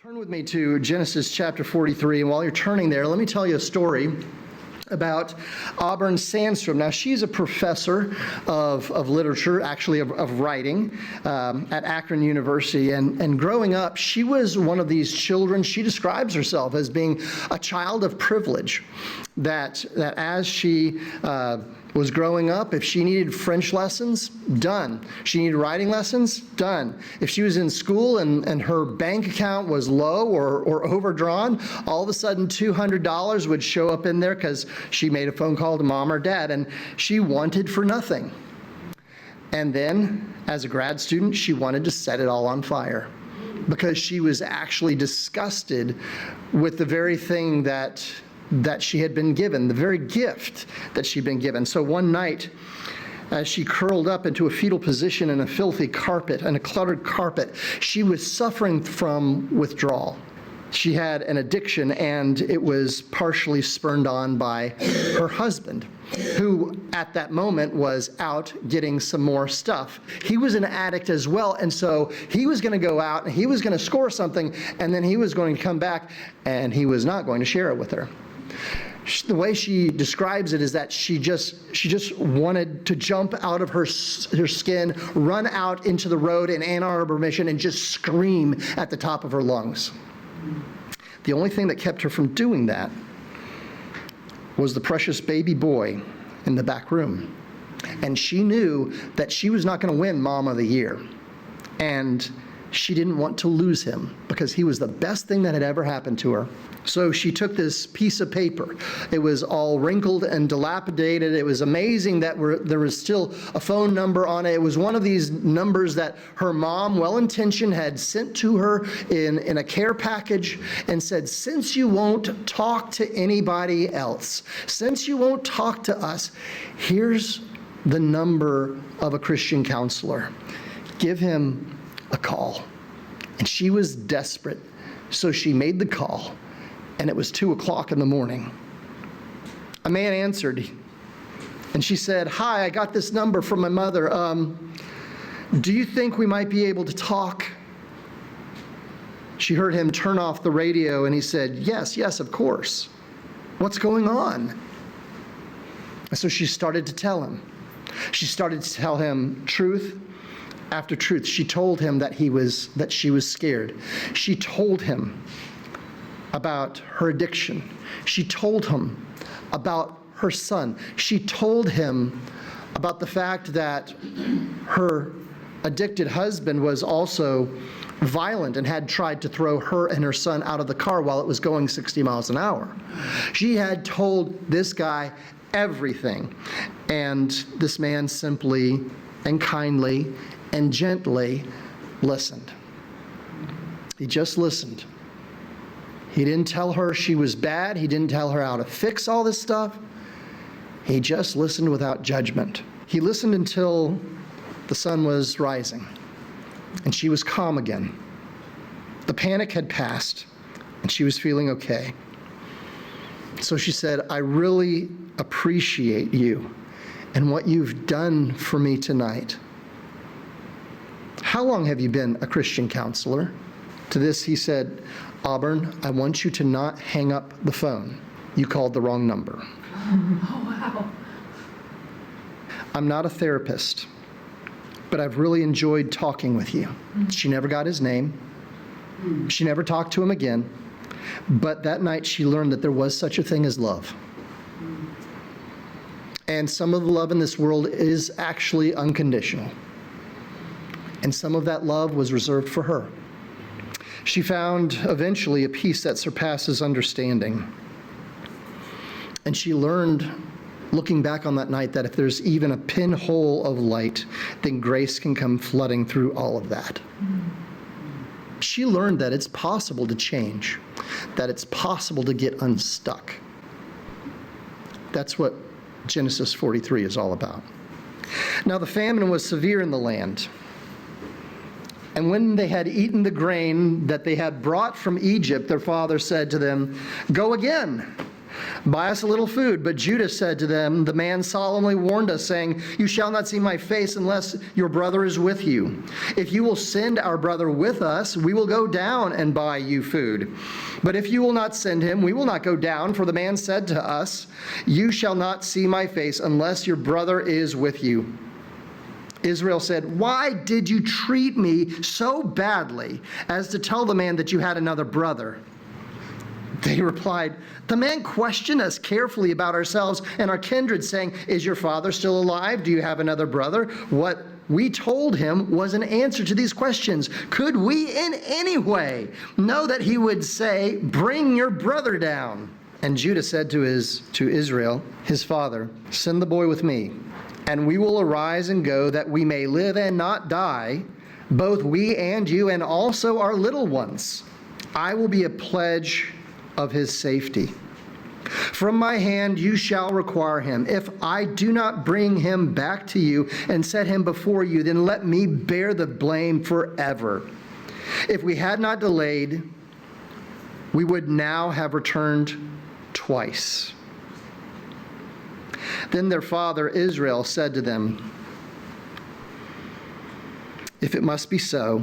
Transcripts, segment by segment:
Turn with me to Genesis chapter 43, and while you're turning there, let me tell you a story about Auburn Sandstrom. Now, she's a professor of literature, actually of writing, at Akron University, and growing up, she was one of these children. She describes herself as being a child of privilege, that as she was growing up, if she needed French lessons, done. She needed writing lessons, done. If she was in school and her bank account was low or overdrawn, all of a sudden $200 would show up in there because she made a phone call to mom or dad, and she wanted for nothing. And then, as a grad student, she wanted to set it all on fire because she was actually disgusted with the very thing that she had been given, the very gift that she'd been given. So one night, as she curled up into a fetal position in a filthy carpet, and a cluttered carpet, she was suffering from withdrawal. She had an addiction, and it was partially spurned on by her husband, who at that moment was out getting some more stuff. He was an addict as well, and so he was going to go out and he was going to score something, and then he was going to come back and he was not going to share it with her. The way she describes it is that she just wanted to jump out of her skin, run out into the road in Ann Arbor, Michigan, and just scream at the top of her lungs. The only thing that kept her from doing that was the precious baby boy in the back room. And she knew that she was not going to win Mom of the Year. And she didn't want to lose him because he was the best thing that had ever happened to her. So she took this piece of paper. It was all wrinkled and dilapidated. It was amazing that there was still a phone number on it. It was one of these numbers that her mom, well-intentioned, had sent to her in a care package and said, since you won't talk to anybody else, since you won't talk to us, here's the number of a Christian counselor. Give him a call. And she was desperate, so she made the call. And it was 2:00 in the morning. A man answered, and she said, hi, I got this number from my mother. Do you think we might be able to talk? She heard him turn off the radio, and he said, yes, of course. What's going on? And so she started to tell him. She started to tell him truth after truth. She told him that she was scared. She told him about her addiction. She told him about her son. She told him about the fact that her addicted husband was also violent and had tried to throw her and her son out of the car while it was going 60 miles an hour. She had told this guy everything, and this man simply and kindly and gently listened. He just listened. He didn't tell her she was bad. He didn't tell her how to fix all this stuff. He just listened without judgment. He listened until the sun was rising and she was calm again. The panic had passed and she was feeling okay. So she said, I really appreciate you and what you've done for me tonight. How long have you been a Christian counselor? To this he said, Auburn, I want you to not hang up the phone. You called the wrong number. Oh, wow. I'm not a therapist, but I've really enjoyed talking with you. She never got his name. She never talked to him again. But that night she learned that there was such a thing as love. And some of the love in this world is actually unconditional. And some of that love was reserved for her. She found eventually a peace that surpasses understanding. And she learned, looking back on that night, that if there's even a pinhole of light, then grace can come flooding through all of that. She learned that it's possible to change, that it's possible to get unstuck. That's what Genesis 43 is all about. Now the famine was severe in the land. And when they had eaten the grain that they had brought from Egypt, their father said to them, go again. Buy us a little food. But Judah said to them, the man solemnly warned us, saying, you shall not see my face unless your brother is with you. If you will send our brother with us, we will go down and buy you food. But if you will not send him, we will not go down. For the man said to us, you shall not see my face unless your brother is with you. Israel said, why did you treat me so badly as to tell the man that you had another brother? They replied, the man questioned us carefully about ourselves and our kindred, saying, is your father still alive? Do you have another brother? What we told him was an answer to these questions. Could we in any way know that he would say, bring your brother down? And Judah said to Israel, his father, send the boy with me, and we will arise and go, that we may live and not die, both we and you, and also our little ones. I will be a pledge of his safety. From my hand you shall require him. If I do not bring him back to you and set him before you, then let me bear the blame forever. If we had not delayed, we would now have returned twice. Then their father Israel said to them, if it must be so,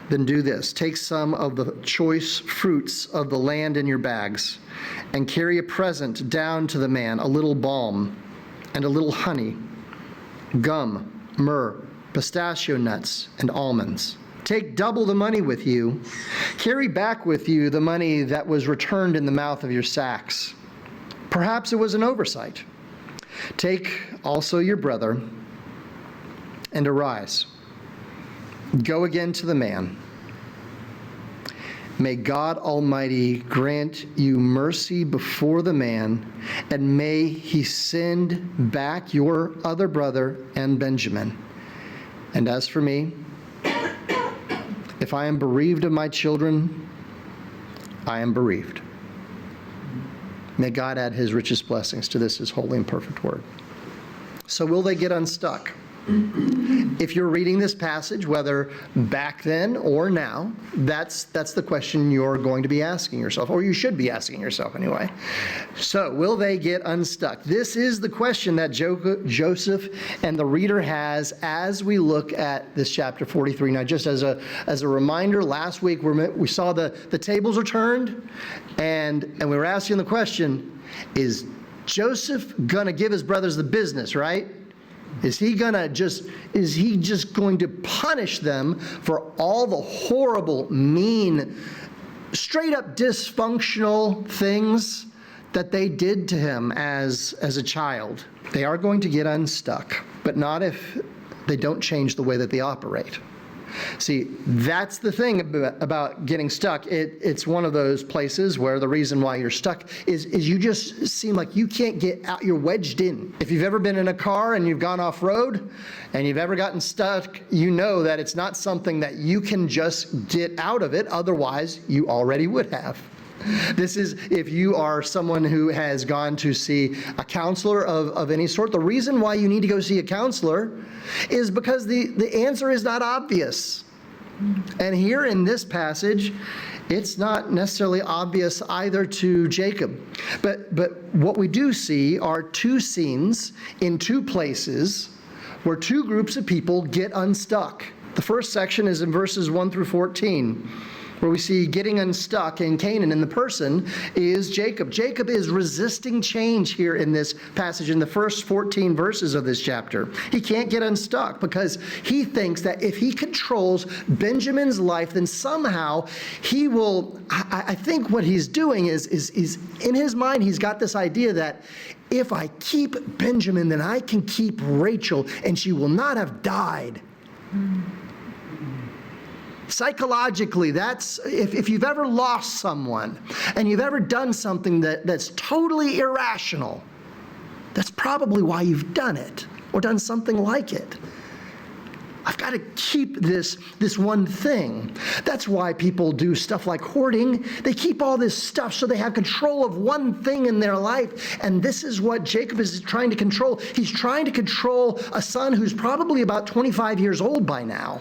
then do this. Take some of the choice fruits of the land in your bags, and carry a present down to the man, a little balm and a little honey, gum, myrrh, pistachio nuts, and almonds. Take double the money with you. Carry back with you the money that was returned in the mouth of your sacks. Perhaps it was an oversight. Take also your brother, and arise. Go again to the man. May God Almighty grant you mercy before the man, and may he send back your other brother and Benjamin. And as for me, if I am bereaved of my children, I am bereaved. May God add his richest blessings to this, his holy and perfect word. So will they get unstuck? If you're reading this passage, whether back then or now, that's the question you're going to be asking yourself, or you should be asking yourself anyway. So, will they get unstuck? This is the question that Joseph and the reader has as we look at this chapter 43. Now, just as a reminder, last week we saw the tables are turned, and we were asking the question, is Joseph going to give his brothers the business, right? Is he just going to punish them for all the horrible, mean, straight up dysfunctional things that they did to him as a child? They are going to get unstuck, but not if they don't change the way that they operate. See, that's the thing about getting stuck. It's one of those places where the reason why you're stuck is you just seem like you can't get out. You're wedged in. If you've ever been in a car and you've gone off-road and you've ever gotten stuck, you know that it's not something that you can just get out of it. Otherwise, you already would have. This is if you are someone who has gone to see a counselor of any sort. The reason why you need to go see a counselor is because the answer is not obvious. And here in this passage, it's not necessarily obvious either to Jacob. But what we do see are two scenes in two places where two groups of people get unstuck. The first section is in verses 1 through 14. Where we see getting unstuck in Canaan, and the person is Jacob. Jacob is resisting change here in this passage in the first 14 verses of this chapter. He can't get unstuck because he thinks that if he controls Benjamin's life, then somehow he will, I think what he's doing is in his mind, he's got this idea that if I keep Benjamin, then I can keep Rachel, and she will not have died. Psychologically, that's if you've ever lost someone and you've ever done something that's totally irrational, that's probably why you've done it or done something like it. I've got to keep this one thing. That's why people do stuff like hoarding. They keep all this stuff so they have control of one thing in their life. And this is what Jacob is trying to control. He's trying to control a son who's probably about 25 years old by now.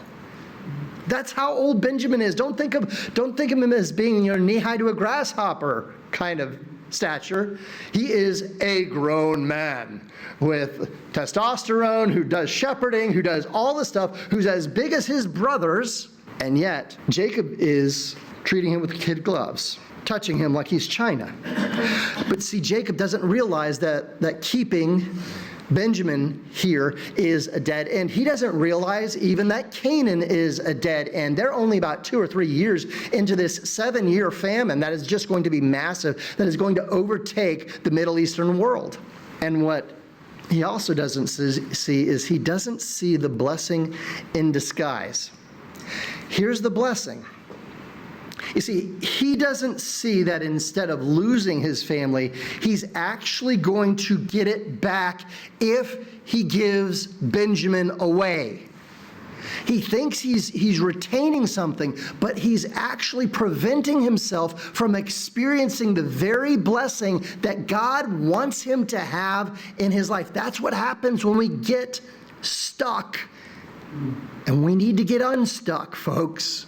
That's how old Benjamin is. Don't think of him as being knee high to a grasshopper kind of stature. He is a grown man with testosterone, who does shepherding, who does all this stuff, who's as big as his brothers, and yet Jacob is treating him with kid gloves, touching him like he's China. But see, Jacob doesn't realize that keeping Benjamin here is a dead end. He doesn't realize even that Canaan is a dead end. They're only about 2 or 3 years into this 7-year famine that is just going to be massive, that is going to overtake the Middle Eastern world. And what he also doesn't see is he doesn't see the blessing in disguise. Here's the blessing. You see, he doesn't see that instead of losing his family, he's actually going to get it back if he gives Benjamin away. He thinks he's retaining something, but he's actually preventing himself from experiencing the very blessing that God wants him to have in his life. That's what happens when we get stuck. And we need to get unstuck, folks.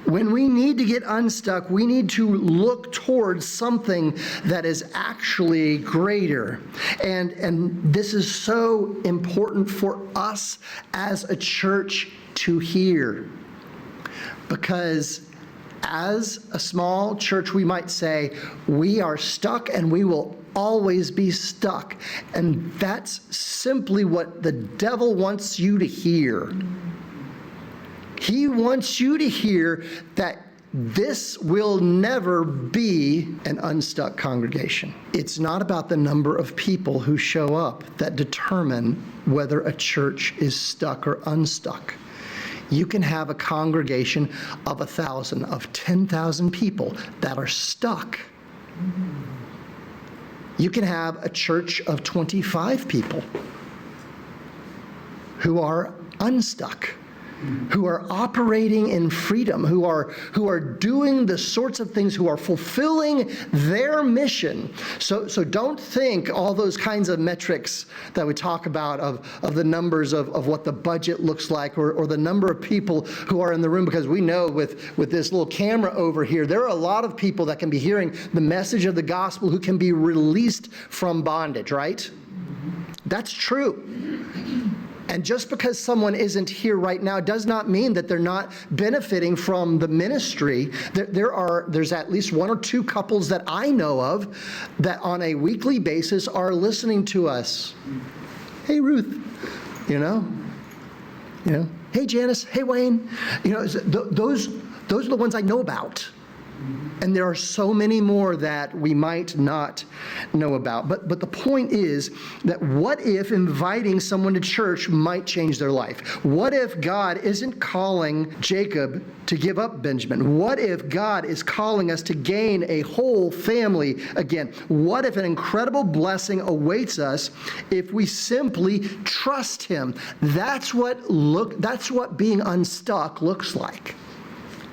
When we need to get unstuck, we need to look towards something that is actually greater. And this is so important for us as a church to hear. Because as a small church, we might say, we are stuck and we will always be stuck. And that's simply what the devil wants you to hear. He wants you to hear that this will never be an unstuck congregation. It's not about the number of people who show up that determine whether a church is stuck or unstuck. You can have a congregation of 1,000, of 10,000 people that are stuck. You can have a church of 25 people who are unstuck, who are operating in freedom, who are doing the sorts of things, who are fulfilling their mission. So don't think all those kinds of metrics that we talk about of the numbers of what the budget looks like or the number of people who are in the room, because we know with this little camera over here, there are a lot of people that can be hearing the message of the gospel who can be released from bondage, right? That's true. And just because someone isn't here right now does not mean that they're not benefiting from the ministry. There's at least 1 or 2 couples that I know of that on a weekly basis are listening to us. Hey, Ruth, you know, hey, Janice, hey, Wayne, those are the ones I know about. And there are so many more that we might not know about. But the point is that what if inviting someone to church might change their life? What if God isn't calling Jacob to give up Benjamin? What if God is calling us to gain a whole family again? What if an incredible blessing awaits us if we simply trust him? That's what being unstuck looks like.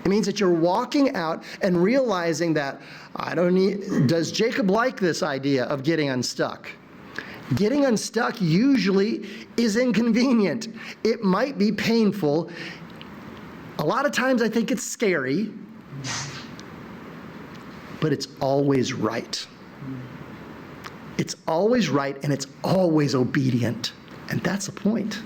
It means that you're walking out and realizing that, does Jacob like this idea of getting unstuck? Getting unstuck usually is inconvenient. It might be painful. A lot of times I think it's scary, but it's always right. It's always right and it's always obedient. And that's the point.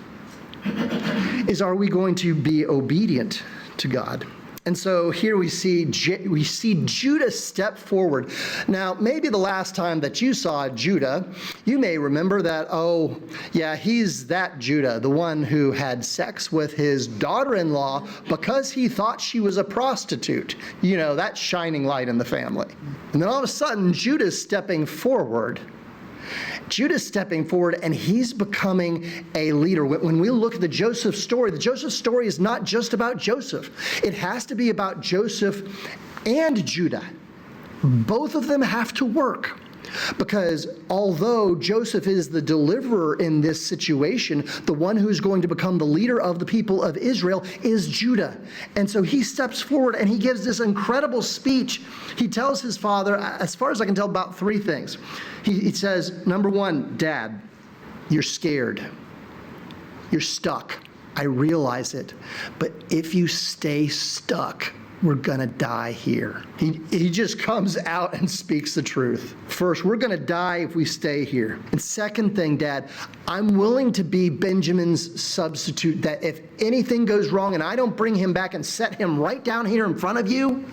Are we going to be obedient to God? And so here we see Judah step forward. Now, maybe the last time that you saw Judah, you may remember that, oh, yeah, he's that Judah, the one who had sex with his daughter-in-law because he thought she was a prostitute. You know, that shining light in the family. And then all of a sudden, Judah's stepping forward. Judah's stepping forward and he's becoming a leader. When we look at the Joseph story is not just about Joseph. It has to be about Joseph and Judah. Both of them have to work. Because although Joseph is the deliverer in this situation, the one who's going to become the leader of the people of Israel is Judah. And so he steps forward and he gives this incredible speech. He tells his father, as far as I can tell, about 3 things. He says, number 1, Dad, you're scared. You're stuck. I realize it. But if you stay stuck, we're going to die here. He just comes out and speaks the truth. First, we're going to die if we stay here. And second thing, Dad, I'm willing to be Benjamin's substitute, that if anything goes wrong and I don't bring him back and set him right down here in front of you,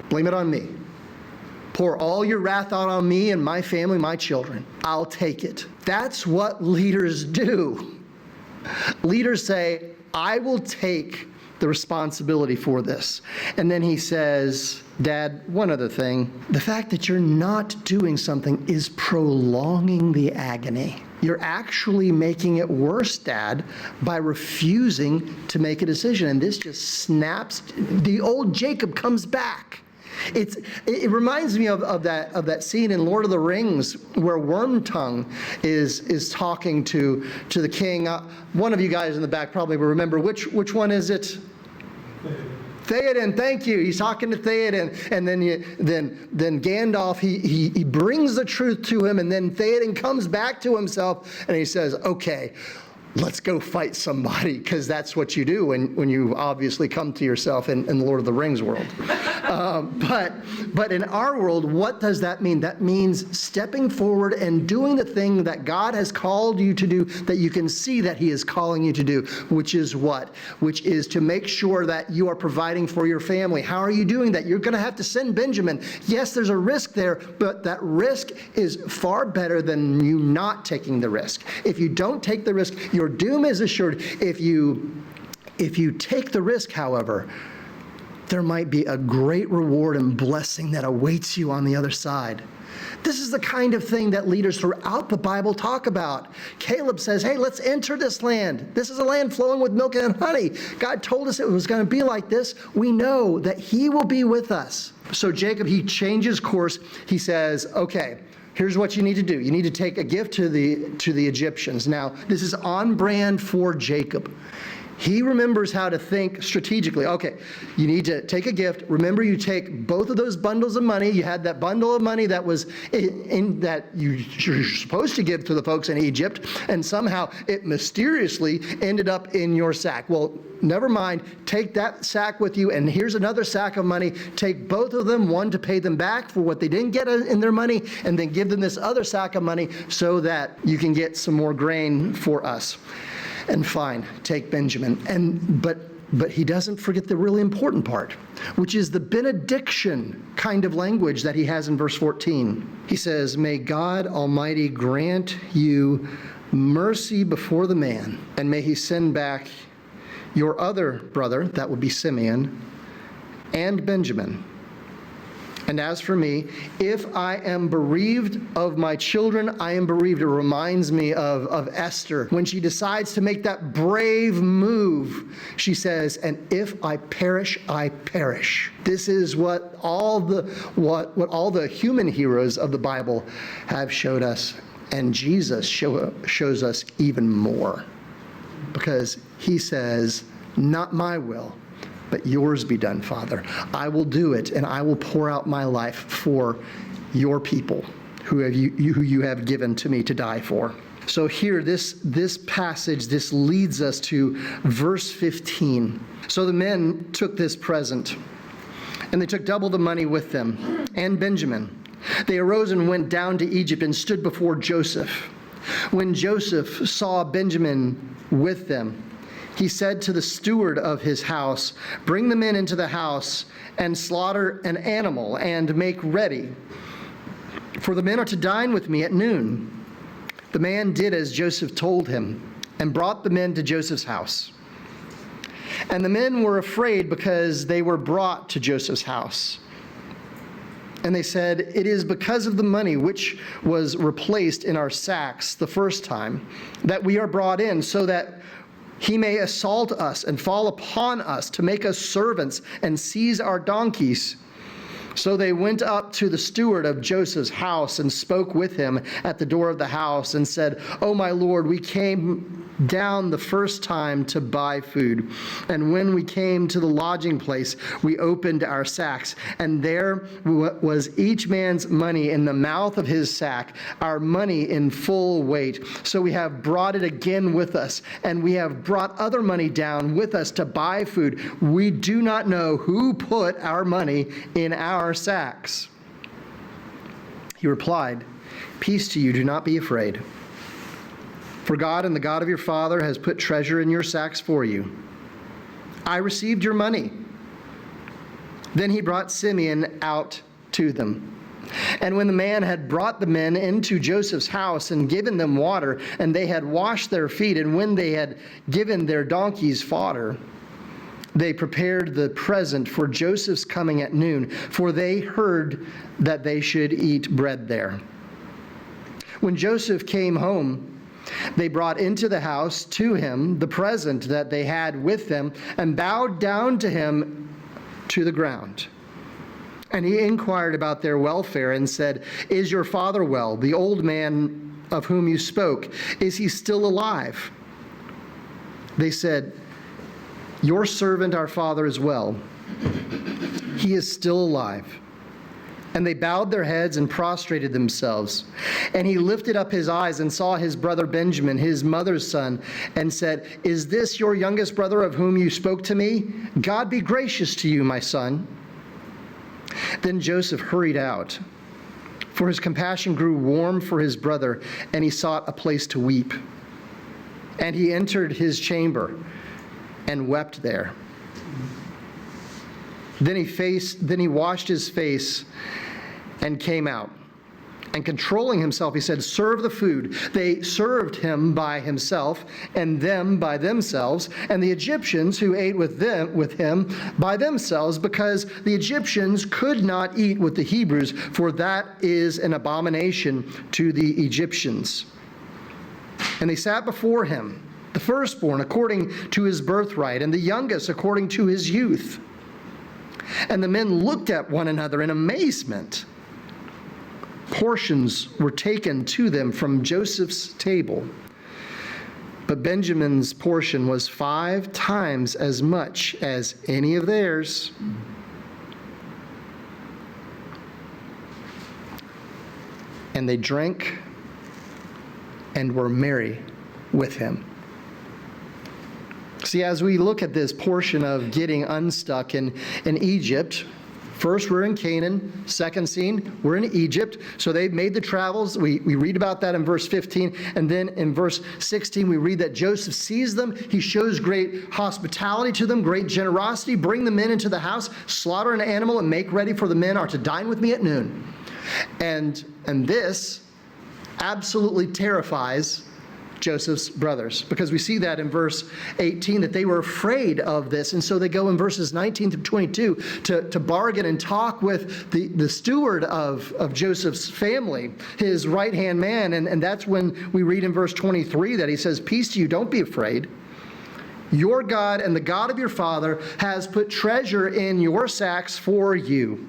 blame it on me. Pour all your wrath out on me and my family, my children. I'll take it. That's what leaders do. Leaders say, I will take the responsibility for this. And then he says, Dad, one other thing. The fact that you're not doing something is prolonging the agony. You're actually making it worse, Dad, by refusing to make a decision. And this just snaps. The old Jacob comes back. It reminds me of that scene in Lord of the Rings where Wormtongue is talking to the king. One of you guys in the back probably will remember which one is it? Theoden, thank you. He's talking to Theoden, and then Gandalf he brings the truth to him, and then Theoden comes back to himself and he says, "Okay, let's go fight somebody," because that's what you do when you obviously come to yourself in the Lord of the Rings world. But in our world, what does that mean? That means stepping forward and doing the thing that God has called you to do, that you can see that he is calling you to do, which is what? Which is to make sure that you are providing for your family. How are you doing that? You're going to have to send Benjamin. Yes, there's a risk there, but that risk is far better than you not taking the risk. If you don't take the risk, your doom is assured. If you take the risk, however, there might be a great reward and blessing that awaits you on the other side. This is the kind of thing that leaders throughout the Bible talk about. Caleb says, hey, let's enter this land. This is a land flowing with milk and honey. God told us it was going to be like this. We know that he will be with us. So Jacob, he changes course. He says, okay, here's what you need to do. You need to take a gift to the Egyptians. Now, this is on brand for Jacob. He remembers how to think strategically. Okay, you need to take a gift. Remember, you take both of those bundles of money. You had that bundle of money that was that you're supposed to give to the folks in Egypt, and somehow it mysteriously ended up in your sack. Well, never mind. Take that sack with you, and here's another sack of money. Take both of them, one to pay them back for what they didn't get in their money, and then give them this other sack of money so that you can get some more grain for us. And fine, take Benjamin. But he doesn't forget the really important part, which is the benediction kind of language that he has in verse 14. He says, may God Almighty grant you mercy before the man, and may he send back your other brother, that would be Simeon, and Benjamin. And as for me, if I am bereaved of my children, I am bereaved. It reminds me of Esther. When she decides to make that brave move, she says, and if I perish, I perish. This is what all the human heroes of the Bible have showed us. And Jesus shows us even more. Because he says, not my will, but yours be done, Father. I will do it, and I will pour out my life for your people who you have given to me to die for. So here, this passage, this leads us to verse 15. So the men took this present, and they took double the money with them, and Benjamin. They arose and went down to Egypt and stood before Joseph. When Joseph saw Benjamin with them, he said to the steward of his house, bring the men into the house and slaughter an animal and make ready, for the men are to dine with me at noon. The man did as Joseph told him and brought the men to Joseph's house. And the men were afraid because they were brought to Joseph's house. And they said, it is because of the money which was replaced in our sacks the first time that we are brought in, so that he may assault us and fall upon us to make us servants and seize our donkeys. So they went up to the steward of Joseph's house and spoke with him at the door of the house and said, oh, my Lord, we came down the first time to buy food. And when we came to the lodging place, we opened our sacks, and there was each man's money in the mouth of his sack, our money in full weight. So we have brought it again with us, and we have brought other money down with us to buy food. We do not know who put our money in our sacks." He replied, "Peace to you, do not be afraid. For God and the God of your father has put treasure in your sacks for you. I received your money." Then he brought Simeon out to them. And when the man had brought the men into Joseph's house and given them water, and they had washed their feet, and when they had given their donkeys fodder, they prepared the present for Joseph's coming at noon, for they heard that they should eat bread there. When Joseph came home, they brought into the house to him the present that they had with them, and bowed down to him to the ground. And he inquired about their welfare and said, "Is your father well, the old man of whom you spoke? Is he still alive?" They said, "Your servant, our father, is well. He is still alive." And they bowed their heads and prostrated themselves. And he lifted up his eyes and saw his brother Benjamin, his mother's son, and said, "Is this your youngest brother of whom you spoke to me? God be gracious to you, my son." Then Joseph hurried out, for his compassion grew warm for his brother, and he sought a place to weep. And he entered his chamber and wept there. Then he washed his face and came out. And controlling himself, he said, "Serve the food." They served him by himself, and them by themselves, and the Egyptians who ate with him by themselves, because the Egyptians could not eat with the Hebrews, for that is an abomination to the Egyptians. And they sat before him, the firstborn according to his birthright, and the youngest according to his youth. And the men looked at one another in amazement. Portions were taken to them from Joseph's table, but Benjamin's portion was 5 times as much as any of theirs. And they drank and were merry with him. See, as we look at this portion of getting unstuck in Egypt, first we're in Canaan, second scene, we're in Egypt. So they've made the travels. We read about that in verse 15. And then in verse 16, we read that Joseph sees them. He shows great hospitality to them, great generosity. Bring the men into the house, slaughter an animal, and make ready, for the men are to dine with me at noon. And this absolutely terrifies Joseph's brothers, because we see that in verse 18 that they were afraid of this. And so they go in verses 19 through 22 to bargain and talk with the steward of Joseph's family, his right-hand man. And that's when we read in verse 23 that he says, "Peace to you, don't be afraid. Your God and the God of your father has put treasure in your sacks for you.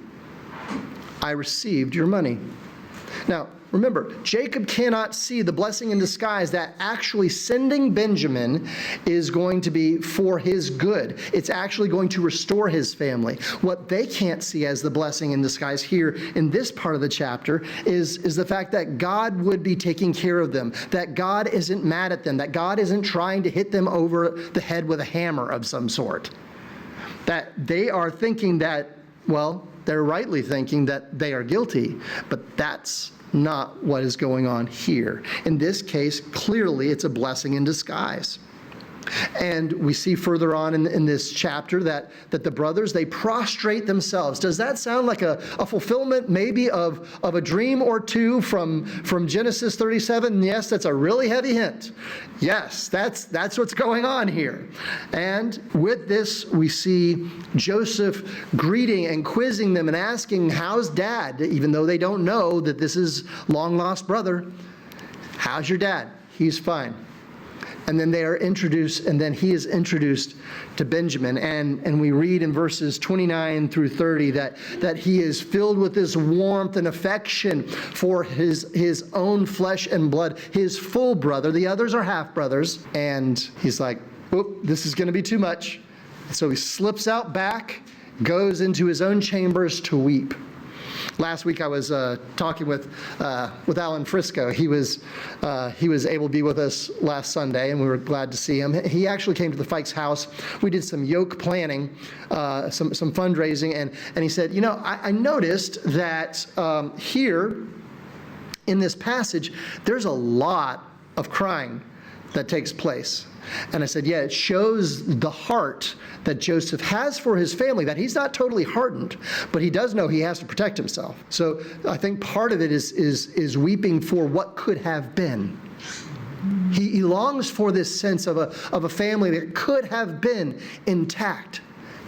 I received your money." Now, remember, Jacob cannot see the blessing in disguise that actually sending Benjamin is going to be for his good. It's actually going to restore his family. What they can't see as the blessing in disguise here in this part of the chapter is the fact that God would be taking care of them, that God isn't mad at them, that God isn't trying to hit them over the head with a hammer of some sort. That they are thinking that, well, they're rightly thinking that they are guilty, but that's not what is going on here. In this case, clearly it's a blessing in disguise. And we see further on in this chapter that the brothers, they prostrate themselves. Does that sound like a fulfillment maybe of a dream or two from Genesis 37? Yes, that's a really heavy hint. Yes, that's what's going on here. And with this, we see Joseph greeting and quizzing them and asking, "How's Dad?" Even though they don't know that this is long-lost brother. "How's your dad?" "He's fine." And then they are introduced, and then he is introduced to Benjamin. And we read in verses 29 through 30 that he is filled with this warmth and affection for his own flesh and blood, his full brother. The others are half brothers. And he's like, "Oop, this is going to be too much." So he slips out back, goes into his own chambers to weep. Last week I was talking with Alan Frisco. He was able to be with us last Sunday, and we were glad to see him. He actually came to the Fikes' house. We did some yoke planning, some fundraising, and he said, I noticed that here in this passage, there's a lot of crying that takes place. And I said, yeah, it shows the heart that Joseph has for his family, that he's not totally hardened, but he does know he has to protect himself. So I think part of it is weeping for what could have been. He longs for this sense of a family that could have been intact.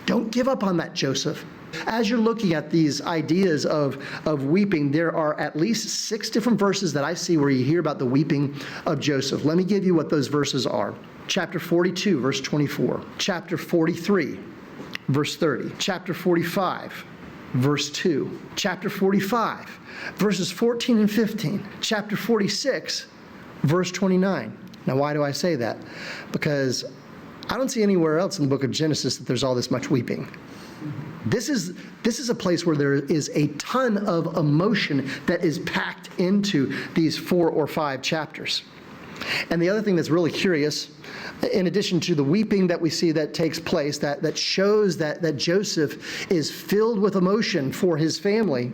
Don't give up on that, Joseph. As you're looking at these ideas of weeping, there are at least 6 different verses that I see where you hear about the weeping of Joseph. Let me give you what those verses are. Chapter 42, verse 24. Chapter 43, verse 30. Chapter 45, verse 2. Chapter 45, verses 14 and 15. Chapter 46, verse 29. Now, why do I say that? Because I don't see anywhere else in the book of Genesis that there's all this much weeping. This is a place where there is a ton of emotion that is packed into these 4 or 5 chapters. And the other thing that's really curious, in addition to the weeping that we see that takes place, that shows that Joseph is filled with emotion for his family,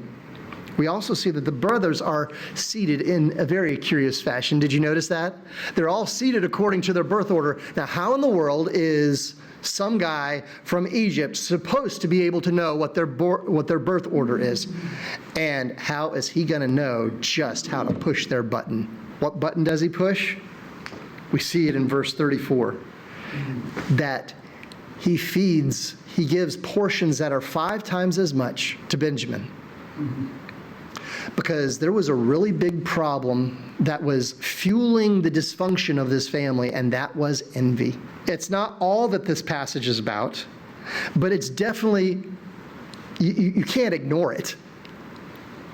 we also see that the brothers are seated in a very curious fashion. Did you notice that? They're all seated according to their birth order. Now, how in the world is some guy from Egypt supposed to be able to know what their birth order is? And how is he going to know just how to push their button? What button does he push? We see it in verse 34, that he gives portions that are 5 times as much to Benjamin. Because there was a really big problem that was fueling the dysfunction of this family, and that was envy. It's not all that this passage is about, but it's definitely, you can't ignore it.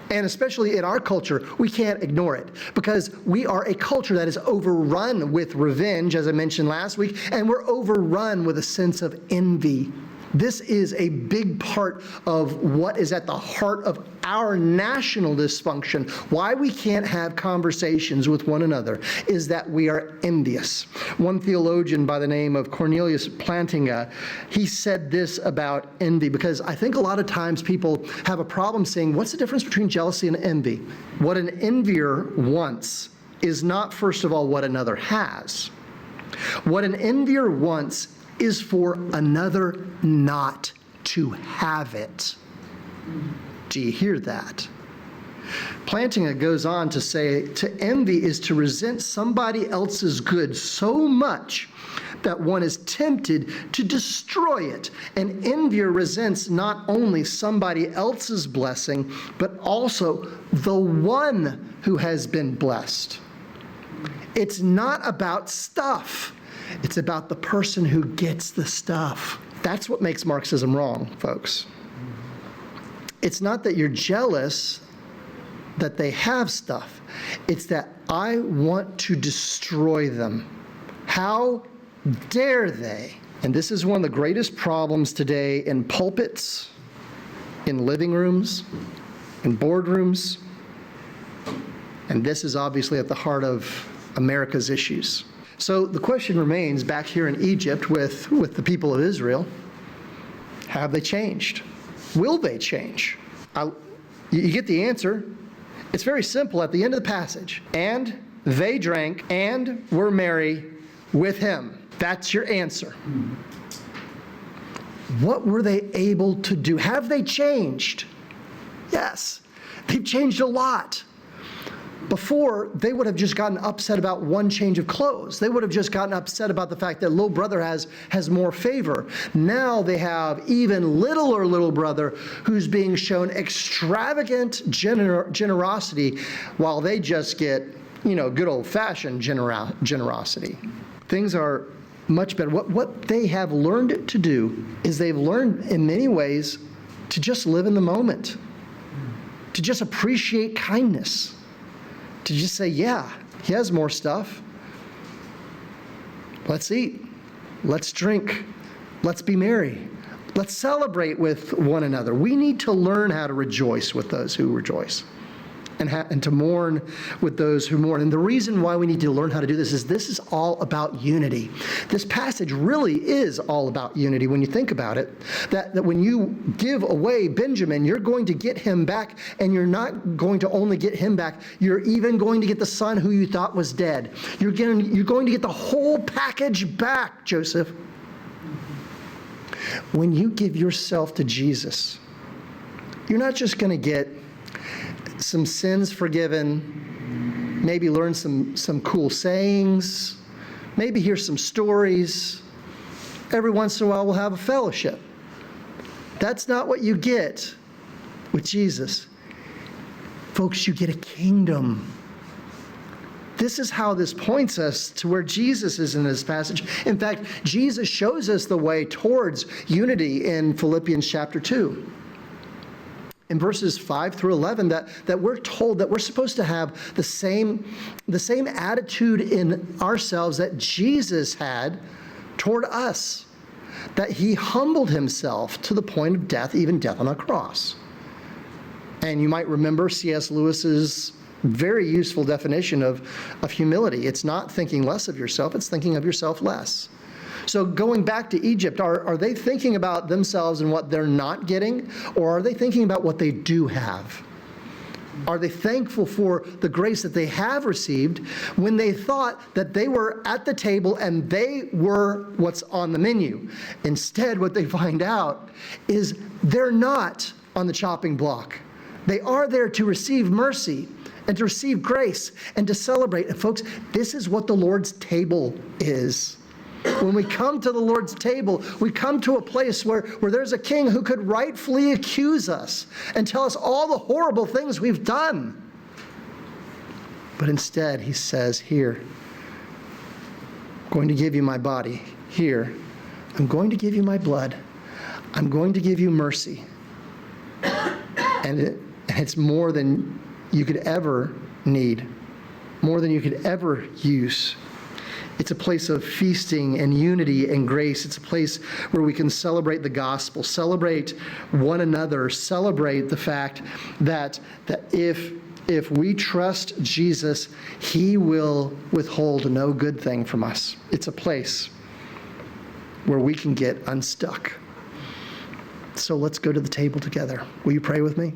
And especially in our culture, we can't ignore it, because we are a culture that is overrun with revenge, as I mentioned last week, and we're overrun with a sense of envy. This is a big part of what is at the heart of our national dysfunction. Why we can't have conversations with one another is that we are envious. One theologian by the name of Cornelius Plantinga, he said this about envy, because I think a lot of times people have a problem saying, what's the difference between jealousy and envy? What an envier wants is not, first of all, what another has. What an envier wants is for another not to have it. Do you hear that? Plantinga goes on to say, to envy is to resent somebody else's good so much that one is tempted to destroy it. An envier resents not only somebody else's blessing, but also the one who has been blessed. It's not about stuff. It's about the person who gets the stuff. That's what makes Marxism wrong, folks. It's not that you're jealous that they have stuff. It's that I want to destroy them. How dare they? And this is one of the greatest problems today in pulpits, in living rooms, in boardrooms. And this is obviously at the heart of America's issues. So the question remains back here in Egypt with the people of Israel, have they changed? Will they change? You get the answer. It's very simple at the end of the passage. And they drank and were merry with him. That's your answer. What were they able to do? Have they changed? Yes, they've changed a lot. Before, they would have just gotten upset about one change of clothes. They would have just gotten upset about the fact that little brother has more favor. Now they have even littler little brother who's being shown extravagant generosity while they just get, good old-fashioned generosity. Things are much better. What they have learned to do is they've learned in many ways to just live in the moment, to just appreciate kindness, to just say, yeah, he has more stuff. Let's eat. Let's drink. Let's be merry. Let's celebrate with one another. We need to learn how to rejoice with those who rejoice and to mourn with those who mourn. And the reason why we need to learn how to do this is all about unity. This passage really is all about unity when you think about it. That when you give away Benjamin, you're going to get him back, and you're not going to only get him back, you're even going to get the son who you thought was dead. You're going to get the whole package back, Joseph. When you give yourself to Jesus, you're not just going to get some sins forgiven, maybe learn some cool sayings, maybe hear some stories. Every once in a while we'll have a fellowship. That's not what you get with Jesus. Folks, you get a kingdom. This is how this points us to where Jesus is in this passage. In fact, Jesus shows us the way towards unity in Philippians chapter 2. In verses 5 through 11, that we're told that we're supposed to have the same attitude in ourselves that Jesus had toward us, that he humbled himself to the point of death, even death on a cross. And you might remember C.S. Lewis's very useful definition of humility. It's not thinking less of yourself, it's thinking of yourself less. So going back to Egypt, are they thinking about themselves and what they're not getting, or are they thinking about what they do have? Are they thankful for the grace that they have received when they thought that they were at the table and they were what's on the menu? Instead, what they find out is they're not on the chopping block. They are there to receive mercy and to receive grace and to celebrate. And folks, this is what the Lord's table is. When we come to the Lord's table, we come to a place where there's a king who could rightfully accuse us and tell us all the horrible things we've done. But instead, he says, here, I'm going to give you my body. Here, I'm going to give you my blood. I'm going to give you mercy. And it's more than you could ever need, more than you could ever use. It's a place of feasting and unity and grace. It's a place where we can celebrate the gospel, celebrate one another, celebrate the fact that if we trust Jesus, he will withhold no good thing from us. It's a place where we can get unstuck. So let's go to the table together. Will you pray with me?